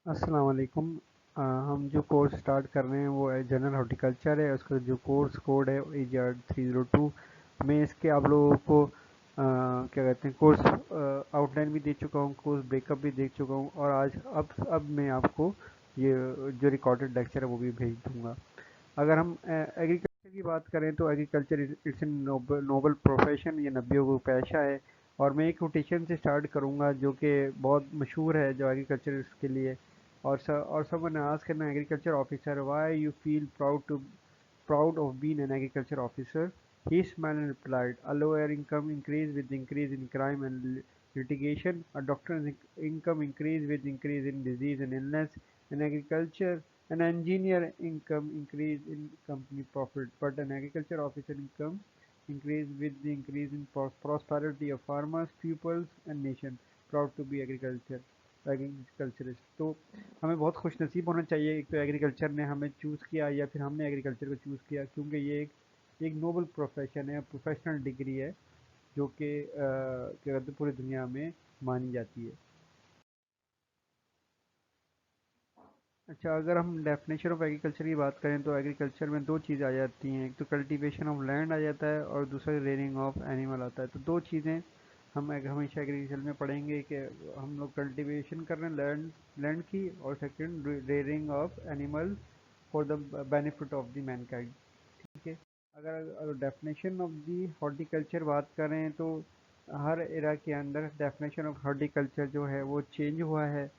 अस्सलाम वालेकुम। हम जो कोर्स स्टार्ट कर रहे हैं वो है जनरल हॉर्टिकल्चर है। उसका जो कोर्स कोड है AGR 302। मैं इसके आप लोगों को क्या कहते हैं कोर्स आउटलाइन भी दे चुका हूँ, कोर्स ब्रेकअप भी दे चुका हूँ, और आज अब मैं आपको ये जो रिकॉर्डेड लेक्चर है वो भी भेज दूँगा। अगर हम एग्रीकल्चर की बात करें तो agriculture it's an noble noble profession, ये नब्बेयों को पेशा है। और मैं एक कोटेशन से स्टार्ट करूंगा जो कि बहुत मशहूर है जो एग्रीकल्चर के लिए। और someone asked an agriculture officer why you feel proud of being an agriculture officer. He smiled and replied, a lower income increase with increase in crime and litigation, a doctor's income increase with increase in disease and illness, in agriculture, an engineer income increase in company profit, but an agriculture officer income increase with the increase in prosperity of farmers, pupils and nation. Proud to be agriculturist. तो हमें बहुत खुश नसीब होना चाहिए, एक तो agriculture ने हमें चूज़ किया या फिर हमने एग्रीकल्चर को चूज़ किया, क्योंकि ये एक नोबल प्रोफेशन है, प्रोफेशनल डिग्री है जो कि क्या कहते हैं पूरी दुनिया में मानी जाती है। अच्छा, अगर हम डेफिनेशन ऑफ एग्रीकल्चर की बात करें तो एग्रीकल्चर में दो चीज़ आ जाती हैं, एक तो कल्टीवेशन ऑफ लैंड आ जाता है और दूसरा रेयरिंग ऑफ एनिमल आता है। तो दो चीज़ें हम हमेशा एग्रीकल्चर में पढ़ेंगे कि हम लोग कल्टीवेशन कर रहे हैं लैंड लैंड की, और second rearing of animal for the benefit of the Mankind. ठीक है। अगर डेफिनेशन ऑफ दी हॉर्टिकल्चर बात करें तो हर एरा के अंदर डेफिनेशन ऑफ हॉर्टिकल्चर जो है वो चेंज हुआ है।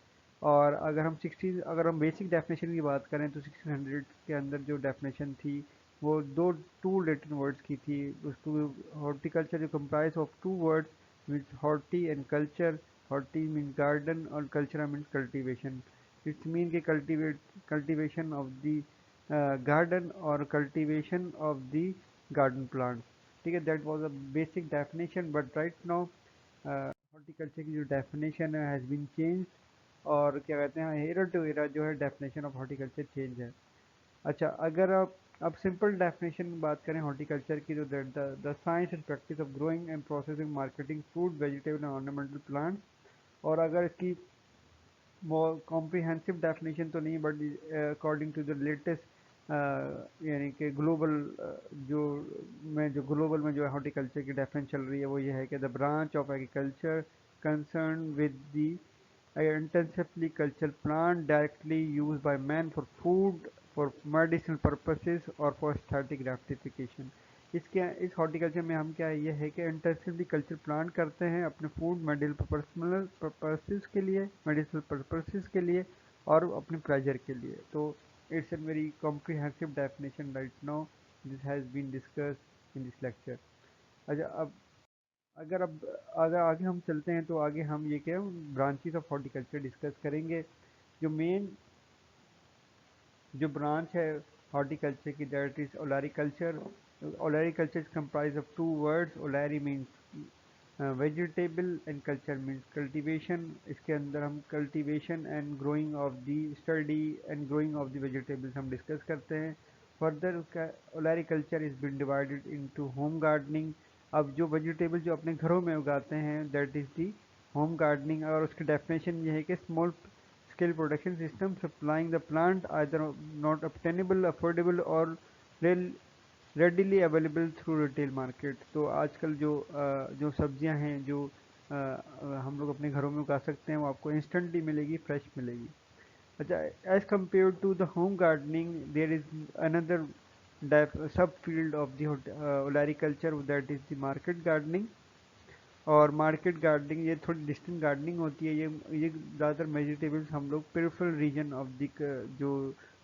और अगर हम बेसिक डेफिनेशन की बात करें तो 1600 के अंदर जो डेफिनेशन थी वो टू रिलेटेड वर्ड्स की थी। उस टू हॉर्टिकल्चर जो comprise of two words which horti and culture. Horti mean garden और culture mean cultivation. It's mean के कल्टीवेशन ऑफ दी गार्डन और cultivation of the garden plants. ठीक है, that was a basic definition, but right now horticulture की जो definition है has been change. और क्या कहते हैं एरा टू एरा जो है डेफिनेशन ऑफ हॉर्टिकल्चर चेंज है। अच्छा, अगर आप अब सिंपल डेफिनेशन में बात करें हॉर्टिकल्चर की तो the science and practice of growing and processing marketing fruit vegetable and ornamental plants. और अगर इसकी वो कॉम्प्रिहेंसिव डेफिनेशन तो नहीं, but according to the latest यानी कि ग्लोबल जो ग्लोबल में जो है हॉर्टिकल्चर की डेफिनेशन चल रही है वो ये है कि the branch of agriculture concern with the intensively cultured plant directly used by man for food, for medicinal purposes or for aesthetic gratification। इसके इस हॉर्टिकल्चर में हम क्या है ये है कि इंटेंसिवली कल्चर प्लांट करते हैं अपने फूड मेडिसिनल पर्पसेस के लिए, मेडिसिनल पर्पसेस के लिए और अपने प्लेजर के लिए। तो it's a very comprehensive definition right now, this has been discussed in this lecture. अच्छा, अब अगर आगे हम चलते हैं तो आगे हम ये क्या ब्रांचेस ऑफ हॉर्टिकल्चर डिस्कस करेंगे। जो मेन जो ब्रांच है हॉर्टिकल्चर की that is olericulture. Olericulture is comprise of two words. Oleri means vegetable and culture means cultivation. इसके अंदर हम cultivation and growing of the study and growing of the vegetables हम discuss करते हैं। Further उसका olericulture is been divided into home gardening. अब जो vegetable जो अपने घरों में उगाते हैं that is the home gardening. और उसकी डेफिनेशन ये है कि small scale production system supplying the plant either not obtainable, affordable or readily available through retail market। तो आजकल जो सब्जियां हैं जो हम लोग अपने घरों में उगा सकते हैं वो आपको इंस्टेंटली मिलेगी, फ्रेश मिलेगी। अच्छा, as compare to the home gardening there is another sub field of the olericulture that is the market gardening. और मार्केट गार्डनिंग ये थोड़ी डिस्टेंट गार्डनिंग होती है। ये ज़्यादातर वेजिटेबल्स हम लोग पेरिफेरल रीजन ऑफ द जो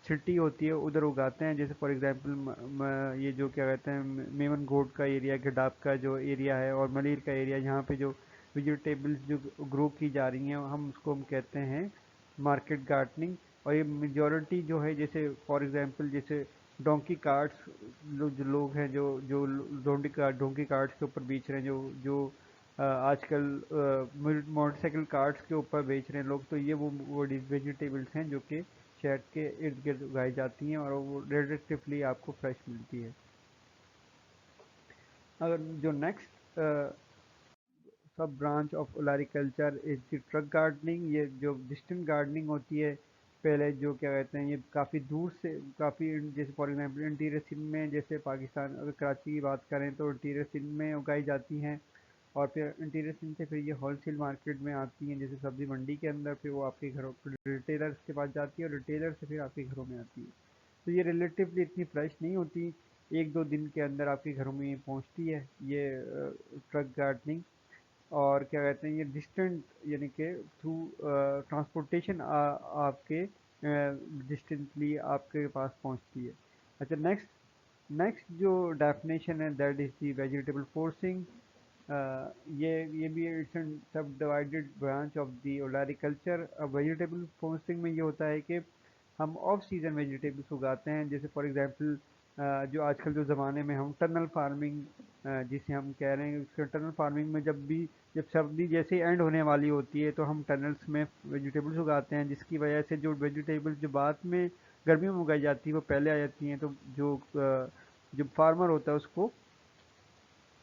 सिटी होती है उधर उगाते हैं। जैसे फॉर एग्जांपल ये जो क्या कहते हैं मेमन घोट का एरिया, गडाप का जो एरिया है और मलिर का एरिया, यहाँ पे जो वेजिटेबल्स जो ग्रो की जा रही हैं हम कहते हैं मार्केट गार्डनिंग। और ये मेजॉरिटी जो है जैसे फॉर एग्जांपल जैसे डोंकी कार्ट्स, जो लोग हैं जो जो डोंकी कार्ट्स के ऊपर बेच रहे हैं, जो आजकल मोटरसाइकिल कार्ट्स के ऊपर बेच रहे हैं लोग, तो ये वो वेजिटेबल्स हैं जो कि शहर के इर्द गिर्द उगाई जाती हैं और वो रिलेटिवली आपको फ्रेश मिलती है। अगर जो next sub branch of olericulture is the truck gardening. ये जो डिस्टेंट गार्डनिंग होती है पहले जो क्या कहते हैं, ये काफ़ी दूर से, काफ़ी जैसे फॉर एग्जांपल इंटीरियर सिंध में, जैसे पाकिस्तान अगर कराची की बात करें तो इंटीरियर सिंध में उगाई जाती हैं, और फिर इंटीरियर सिंध से फिर ये होलसेल मार्केट में आती हैं, जैसे सब्जी मंडी के अंदर, फिर वो आपके घरों रिटेलर्स के पास जाती है, और रिटेलर से फिर आपके घरों में आती है। तो ये रिलेटिवली इतनी फ्रेश नहीं होती, एक दो दिन के अंदर आपके घरों में ये पहुंचती है, ये ट्रक गार्डनिंग। और क्या कहते हैं, ये डिस्टेंट यानी कि थ्रू ट्रांसपोर्टेशन आपके डिस्टेंटली आपके पास पहुंचती है। अच्छा, नेक्स्ट नेक्स्ट जो डेफिनेशन है that is the vegetable forcing. ये भी इट्स सब डिवाइडेड ब्रांच ऑफ दी ओलारिकल्चर। अब वेजिटेबल फोर्सिंग में ये होता है कि हम ऑफ सीजन वेजिटेबल्स उगाते हैं, जैसे फॉर एग्जांपल जो आजकल जो ज़माने में हम टनल फार्मिंग जिसे हम कह रहे हैं, उसके टनल फार्मिंग में जब सर्दी जैसे एंड होने वाली होती है तो हम टनल्स में वेजिटेबल्स उगाते हैं, जिसकी वजह से जो वेजिटेबल्स जो बाद में गर्मियों में उगाई जाती है वो पहले आ जाती हैं, तो जो फार्मर होता है उसको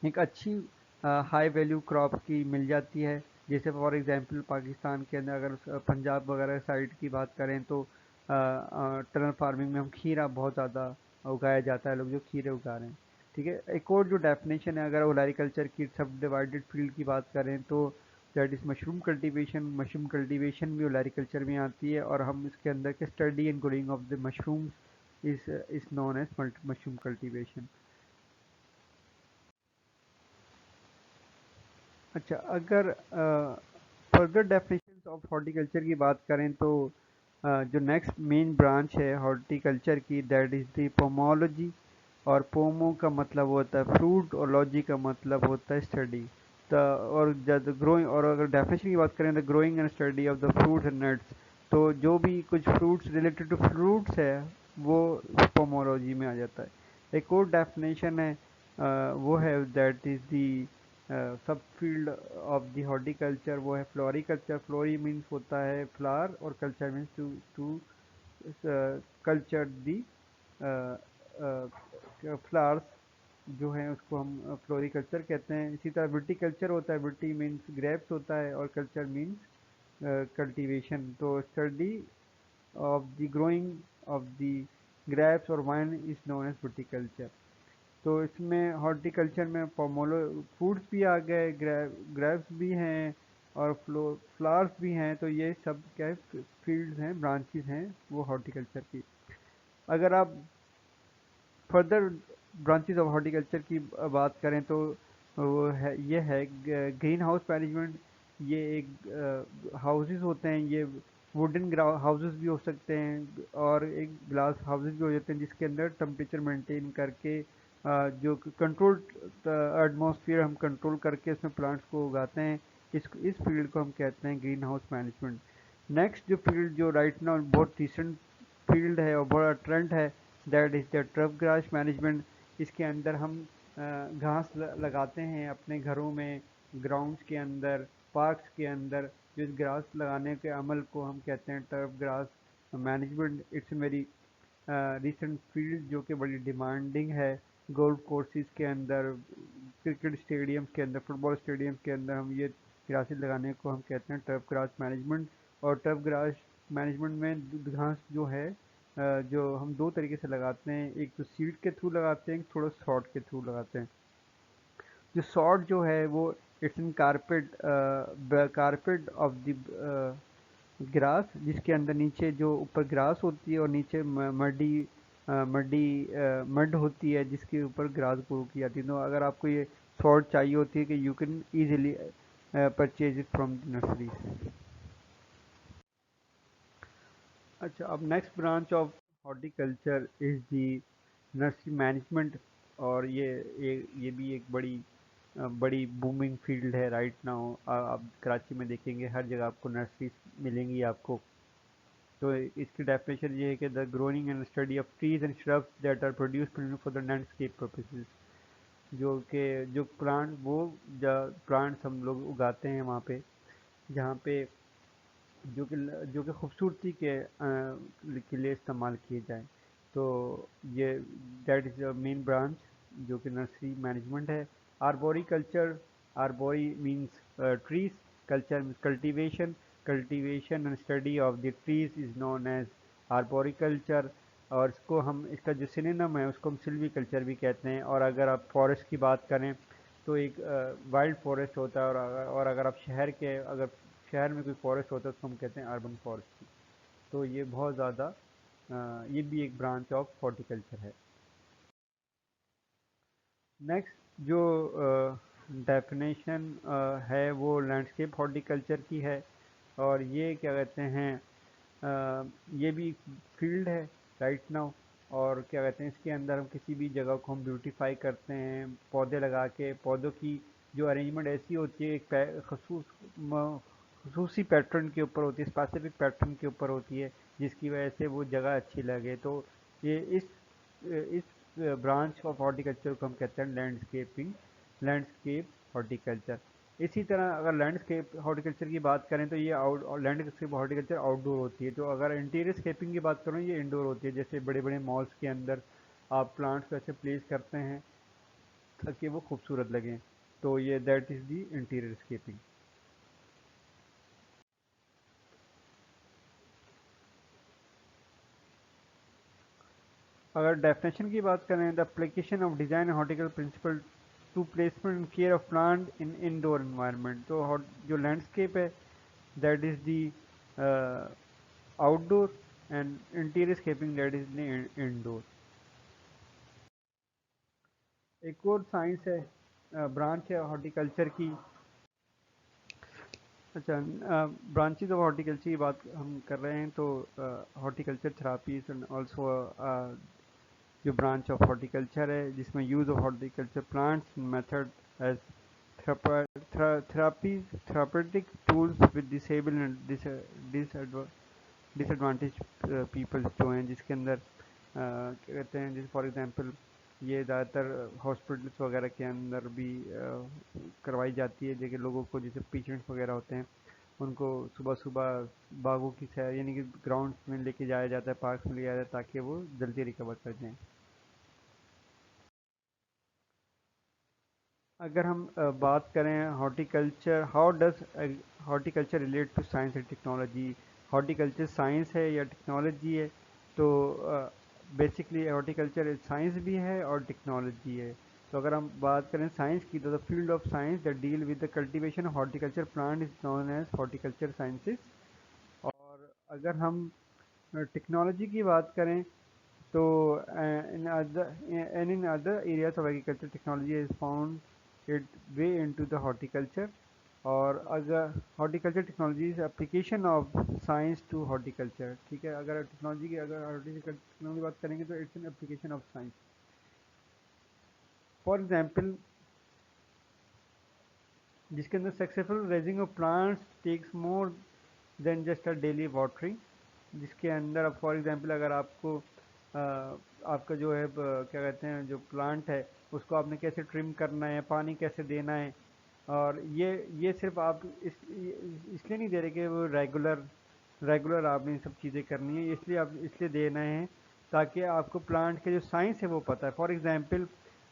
एक अच्छी हाई वैल्यू क्रॉप की मिल जाती है। जैसे फॉर एग्जांपल पाकिस्तान के अंदर अगर पंजाब वगैरह साइड की बात करें तो टनल फार्मिंग में हम खीरा बहुत ज़्यादा उगाया जाता है, लोग जो खीरे उगा रहे हैं। ठीक है, एक और जो डेफिनेशन है अगर ओलारिकल्चर की सब डिवाइडेड फील्ड की बात करें तो that is mushroom cultivation. Mushroom cultivation भी ओलारिकल्चर में आती है, और हम इसके अंदर के study and growing of the mushrooms is known as mushroom cultivation. अच्छा, अगर फर्दर डेफिनेशंस ऑफ हॉर्टिकल्चर की बात करें तो जो नेक्स्ट मेन ब्रांच है हॉर्टिकल्चर की दैट इज़ द पोमोलॉजी। और पोमो का मतलब होता है फ्रूट, और लॉजी का मतलब होता है स्टडी। द और जब ग्रोइंग, और अगर डेफिनेशन की बात करें the growing and study of the fruits and nuts, तो जो भी कुछ फ्रूट्स रिलेटेड टू फ्रूट्स है वो पोमोलॉजी में आ जाता है। एक और डेफिनेशन है वो है दैट इज़ दी सब फील्ड ऑफ द हॉर्टिकल्चर, वो है फ्लोरिकल्चर। फ्लोरी मीन्स होता है फ्लावर, और culture means to to culture the flowers जो हैं उसको हम फ्लोरिकल्चर कहते हैं। इसी तरह विटीकल्चर होता है, विटी मीन्स ग्रेप्स होता है, और कल्चर मीन्स कल्टीवेशन। तो study of the growing of the grapes और wine is known as viticulture. तो इसमें हॉर्टिकल्चर में पोमोलो फ्रूट्स भी आ गए, ग्रेप्स भी हैं, और फ्लावर्स भी हैं, तो ये सब क्या फील्ड्स हैं, ब्रांचेस हैं वो हॉर्टिकल्चर की। अगर आप फर्दर ब्रांचेस ऑफ हॉर्टिकल्चर की बात करें तो वो है, ये है ग्रीन हाउस मैनेजमेंट। ये एक हाउसेस होते हैं, ये वुडन हाउसेस भी हो सकते हैं, और एक ग्लास हाउसेस भी हो जाते हैं, जिसके अंदर टेम्परेचर मेंटेन करके जो कंट्रोल एटमॉस्फेयर हम कंट्रोल करके इसमें प्लांट्स को उगाते हैं। इस फील्ड को हम कहते हैं ग्रीन हाउस मैनेजमेंट। नेक्स्ट जो फील्ड जो राइट नाउ बहुत रिसेंट फील्ड है और बड़ा ट्रेंड है that is the turf grass management. इसके अंदर हम घास लगाते हैं अपने घरों में, ग्राउंड्स के अंदर, पार्क्स के अंदर। जो इस ग्रास लगाने के अमल को हम कहते हैं turf grass management. It's very recent field जो कि बड़ी डिमांडिंग है। गोल्फ कोर्सेज के अंदर, क्रिकेट स्टेडियम्स के अंदर, फुटबॉल स्टेडियम्स के अंदर हम ये ग्रासेस लगाने को हम कहते हैं टर्फ ग्रास मैनेजमेंट। और टर्फ ग्रास मैनेजमेंट में घास जो है जो हम दो तरीके से लगाते हैं, एक तो सीड के थ्रू लगाते हैं, एक थोड़ा शॉर्ट के थ्रू लगाते हैं। जो शॉर्ट जो है वो it's in carpet, carpet of the grass, जिसके अंदर नीचे जो ऊपर ग्रास होती है और नीचे मड होती है जिसके ऊपर ग्रास ग्रो की जाती है। तो अगर आपको ये शॉर्ट चाहिए होती है कि you can easily purchase it from the nurseries. अच्छा, अब next branch of horticulture is the nursery management. और ये भी एक बड़ी बूमिंग फील्ड है राइट नाउ। आप कराची में देखेंगे हर जगह आपको नर्सरी मिलेंगी आपको। तो इसकी डेफिनेशन ये है कि the growing and study of trees and shrubs that are produced for the landscape purposes. जो कि जो प्लांट्स हम लोग उगाते हैं वहाँ पे, जहाँ पे जो कि खूबसूरती के लिए इस्तेमाल किए जाएं। तो ये that is the main branch जो कि नर्सरी मैनेजमेंट है। Arbori culture, arbori means trees, culture means cultivation. Cultivation and study of the trees is known as arboriculture, और इसको हम, इसका जो सिनोनिम है उसको हम सिल्वीकल्चर भी कहते हैं। और अगर आप फॉरेस्ट की बात करें तो एक वाइल्ड फॉरेस्ट होता है, और अगर आप अगर शहर में कोई फॉरेस्ट होता है उसको हम कहते हैं अर्बन फॉरेस्ट। तो ये बहुत ज़्यादा ये भी एक ब्रांच ऑफ हॉर्टिकल्चर है। नेक्स्ट जो डेफिनेशन है वो लैंडस्केप हॉर्टिकल्चर की है, और ये क्या कहते हैं, ये भी फील्ड है राइट नाउ। और क्या कहते हैं, इसके अंदर हम किसी भी जगह को हम ब्यूटीफाई करते हैं पौधे लगा के। पौधों की जो अरेंजमेंट ऐसी होती है, एक खसूसी पैटर्न के ऊपर होती है, स्पेसिफिक पैटर्न के ऊपर होती है, जिसकी वजह से वो जगह अच्छी लगे। तो ये इस ब्रांच ऑफ हॉर्टिकल्चर को हम कहते हैं लैंडस्केप हॉर्टिकल्चर। इसी तरह अगर लैंडस्केप हॉर्टिकल्चर की बात करें तो ये लैंडस्केप हॉर्टिकल्चर आउटडोर होती है। जो अगर इंटीरियर स्केपिंग की बात करूँ ये इंडोर होती है। जैसे बड़े बड़े मॉल्स के अंदर आप प्लांट्स को ऐसे प्लेस करते हैं ताकि वो खूबसूरत लगें, तो ये that is the interior scaping. अगर डेफिनेशन की बात करें, the application of design horticultural principle to placement and care of plant in indoor environment. तो जो लैंडस्केप है that is the outdoor, and interior scaping that is the indoor. एक और science है, ब्रांच है हॉर्टिकल्चर की। अच्छा, ब्रांचेज ऑफ हॉर्टिकल्चर की बात हम कर रहे हैं तो हॉर्टिकल्चर थेरापीज एंड ऑल्सो जो ब्रांच ऑफ हॉर्टिकल्चर है जिसमें use of horticulture plants method as therapeutic tools with disable and disadvantage people जो हैं, जिसके अंदर क्या कहते हैं, जैसे फॉर एग्जांपल ये ज़्यादातर हॉस्पिटल्स वगैरह के अंदर भी करवाई जाती है। देखिए लोगों को, जैसे पेशेंट्स वगैरह होते हैं, उनको सुबह सुबह बागों की सैर यानी कि ग्राउंड में लेके जाया जाता है, पार्क में ले जाया जाता है, ताकि वो जल्दी रिकवर कर जाएं। अगर हम बात करें horticulture, how does horticulture relate to science and technology, horticulture science है या टेक्नोलॉजी है? तो बेसिकली हॉर्टिकल्चर साइंस भी है और टेक्नोलॉजी है। तो अगर हम बात करें साइंस की, तो the field of science that deal with the cultivation of horticulture plant is known as horticulture sciences. और अगर हम टेक्नोलॉजी की बात करें तो in other areas of agriculture technology is found it way into the horticulture. और अगर horticulture technology is application of science to horticulture, ठीक है, अगर हॉर्टिकल्चर टेक्नोलॉजी बात करेंगे तो it's an application of science. For example, जिसके अंदर successful raising of plants takes more than just a daily watering. जिसके अंदर अब फॉर एग्जांपल अगर आपको आपका जो है क्या कहते हैं, जो प्लांट है उसको आपने कैसे ट्रिम करना है, पानी कैसे देना है, और ये सिर्फ आप इसलिए नहीं दे रहे कि वो रेगुलर आपने ये सब चीज़ें करनी है, इसलिए आप इसलिए देना है ताकि आपको प्लांट के जो साइंस है वो पता है। फॉर एग्जांपल,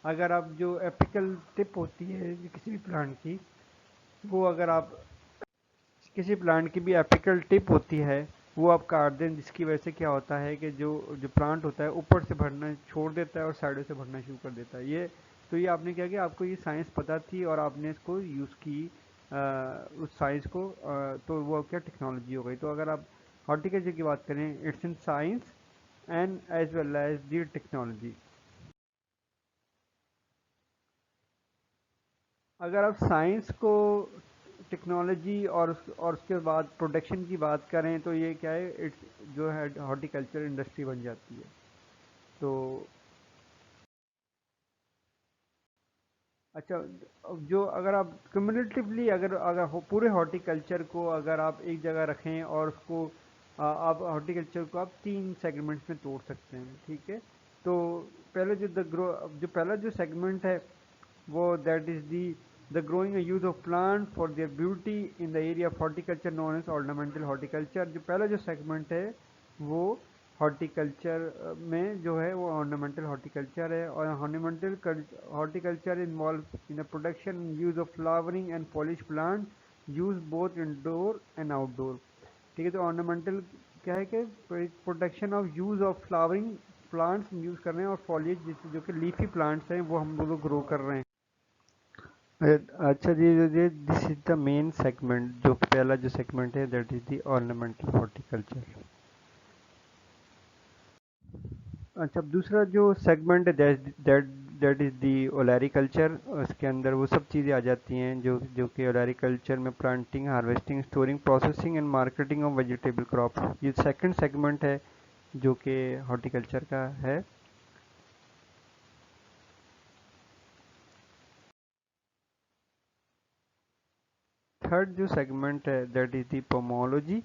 अगर आप जो एपिकल टिप होती है किसी भी प्लांट की, वो अगर आप किसी प्लांट की भी एपिकल टिप होती है वो आप काट दें, जिसकी वजह से क्या होता है कि जो जो प्लांट होता है ऊपर से बढ़ना छोड़ देता है और साइडों से बढ़ना शुरू कर देता है। ये आपने क्या किया, आपको ये साइंस पता थी और आपने इसको यूज़ की, उस साइंस को, तो वो क्या टेक्नोलॉजी हो गई। तो अगर आप हॉर्टिकल्चर की बात करें, it's in science and as well as the technology. अगर आप साइंस को, टेक्नोलॉजी और उसके बाद प्रोडक्शन की बात करें तो ये क्या है, इट्स जो है हॉर्टिकल्चर इंडस्ट्री बन जाती है। तो अच्छा, अब जो अगर आप क्यूमुलेटिवली अगर अगर पूरे हॉर्टिकल्चर को अगर आप एक जगह रखें और उसको आप हॉर्टिकल्चर को आप 3 सेगमेंट्स में तोड़ सकते हैं, ठीक है। तो पहले जो पहला जो सेगमेंट है वो that is the the growing use of plant for their beauty in the area of horticulture known as ornamental horticulture. जो पहला जो सेगमेंट है वो हॉर्टिकल्चर में जो है वो ऑर्नामेंटल हॉर्टिकल्चर है। और ornamental horticulture involve in the production use of flowering and polish plant use both indoor and outdoor. ठीक है, तो ऑर्नामेंटल क्या है कि protection of use of flowering plants use कर रहे हैं, और फॉलिएज जो कि लीफी प्लांट्स हैं वो हम लोग ग्रो कर रहे हैं। अच्छा जी, ये this is the main segment, जो पहला जो सेगमेंट है that is the ornamental horticulture. अच्छा, अब दूसरा जो सेगमेंट है दैट दैट इज दी ओलैरिकल्चर। उसके अंदर वो सब चीज़ें आ जाती हैं जो कि ओलैरिकल्चर में planting, harvesting, storing, processing and marketing of vegetable crop. ये सेकंड सेगमेंट है जो कि हॉर्टिकल्चर का है। थर्ड जो सेगमेंट है दैट इज दी पोमोलॉजी,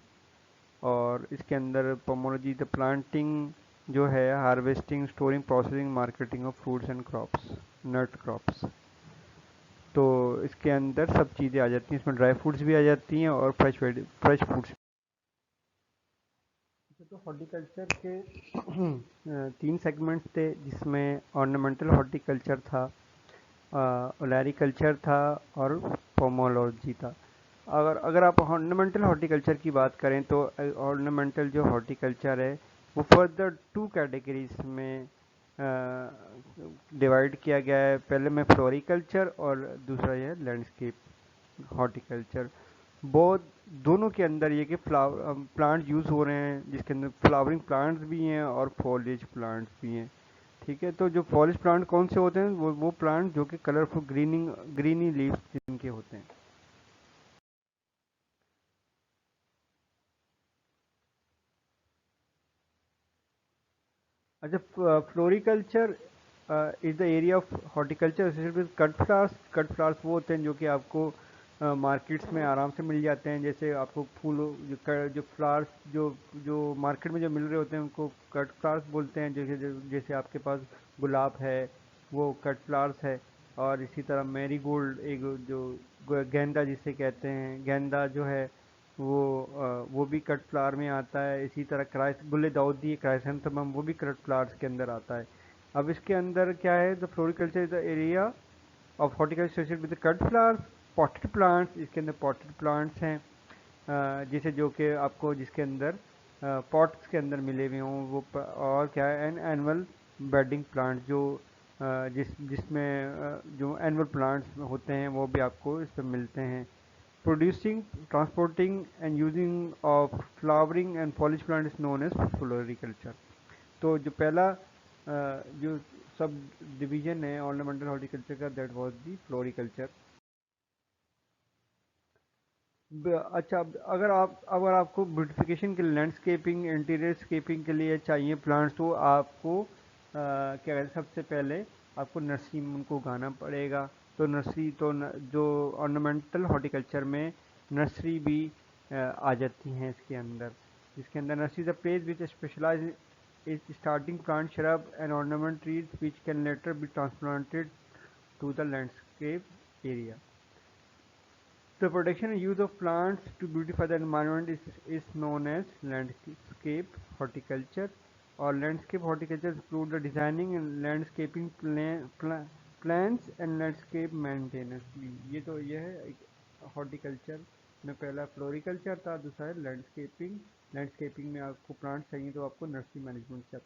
और इसके अंदर पोमोलॉजी द प्लांटिंग जो है, harvesting, storing, processing, marketing of fruits and crops, nut crops. तो इसके अंदर सब चीज़ें आ जाती हैं, इसमें ड्राई फ्रूट्स भी आ जाती हैं और फ्रेश फ्रूट्स। तो हॉर्टिकल्चर के तीन सेगमेंट्स थे, जिसमें ऑर्नामेंटल हॉर्टिकल्चर था, ओलैरिकल्चर था, और पोमोलॉजी था। अगर अगर आप ऑर्नामेंटल हॉर्टिकल्चर की बात करें तो ऑर्नामेंटल जो हॉर्टिकल्चर है वो फर्दर टू कैटेगरीज में डिवाइड किया गया है। पहले में फ्लोरिकल्चर और दूसरा ये लैंडस्केप हॉर्टिकल्चर। बहुत दोनों के अंदर ये कि प्लांट यूज़ हो रहे हैं, जिसके अंदर फ्लावरिंग प्लांट्स भी हैं और फॉलेज प्लांट्स भी हैं। ठीक है, तो जो फॉलेज प्लांट कौन से होते हैं, वो प्लांट जो कि कलरफुल ग्रीनी लीव्स जिनके होते हैं। अच्छा, floriculture is the area of horticulture associated with cut flowers. Cut flowers वो होते हैं जो कि आपको मार्केट्स में आराम से मिल जाते हैं। जैसे आपको फूलों जो फ्लावर्स जो जो मार्केट में जो मिल रहे होते हैं उनको कट फ्लावर्स बोलते हैं। जैसे आपके पास गुलाब है, वो कट फ्लावर्स है। और इसी तरह मैरीगोल्ड, एक जो गेंदा जिसे कहते हैं, गेंदा जो है वो भी कट फ्लावर में आता है। इसी तरह क्राइस गुल दाऊदी क्राइसेंथेमम वो भी कट फ्लावर्स के अंदर आता है। अब इसके अंदर क्या है, the floriculture is the area of horticulture associated with cut flowers, potted plants. इसके अंदर पॉटेड प्लांट्स हैं, जैसे जो कि आपको जिसके अंदर पॉट्स के अंदर मिले हुए हों और क्या है, एन एनुअल बेडिंग प्लांट्स जो जिसमें जो एनुअल प्लांट्स होते हैं वो भी आपको इस पर मिलते हैं। Producing, transporting and using of flowering and foliage plant is known as floriculture. तो जो पहला जो सब डिवीजन है ऑर्नामेंटल हॉर्टिकल्चर का, दैट वाज दी फ्लोरिकल्चर। अच्छा, अगर आपको ब्यूटिफिकेशन के लिए, लैंडस्केपिंग, इंटीरियर स्केपिंग के लिए चाहिए प्लांट्स, तो आपको क्या कहते हैं, सबसे पहले आपको नर्सरी में उनको उगाना पड़ेगा। तो जो ऑर्नामेंटल हॉर्टिकल्चर में नर्सरी भी आ जाती हैं इसके अंदर। इसके अंदर nursery the place which specialize is starting plant, shrub and ornament trees which can later be transplanted to the landscape area. The protection and use of plants to beautify the environment is known as landscape horticulture, और landscape horticulture include the designing and landscaping plans and landscape maintenance भी। ये है horticulture में। पहला floriculture था, दूसरा है landscaping. Landscaping में आपको प्लांट चाहिए तो आपको नर्सरी मैनेजमेंट से